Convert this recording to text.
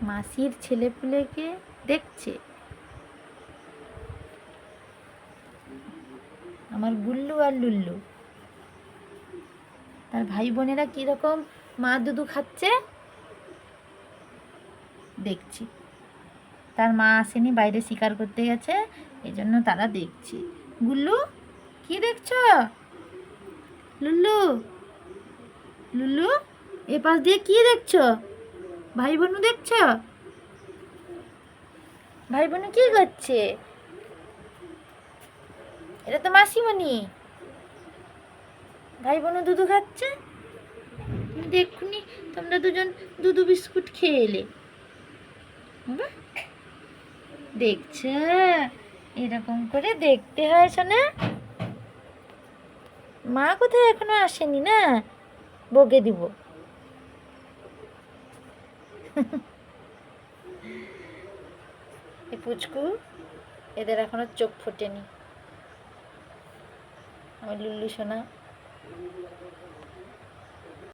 মাসির ছেলেপুলেকে দেখছে। আমার গুল্লু আর লুল্লু, তার ভাই বোনেরা কীরকম মা দুধু খাচ্ছে দেখছি। তার মা আসেনি, বাইরে শিকার করতে গেছে, এই জন্য তারা দেখছে। গুল্লু, কি দেখছ? লুল্লু, লুল্লু, এ পাশ দিয়ে কি দেখছ? ভাই বোনু দেখছ? ভাই বোনু কি করছে? এটা তো মাসিমণি। ভাই বোনু দুধু খাচ্ছে, দেখুনি তোমরা দুজন দুধু বিস্কুট খেয়ে এলে। দেখছ, এরকম করে দেখতে হয় শোনা। মা কোথায় এখনো আসেনি না, বকে দিব। এই পুচকু, এদের এখনো চোখ ফোটেনি। আমার লুল্লু সোনা।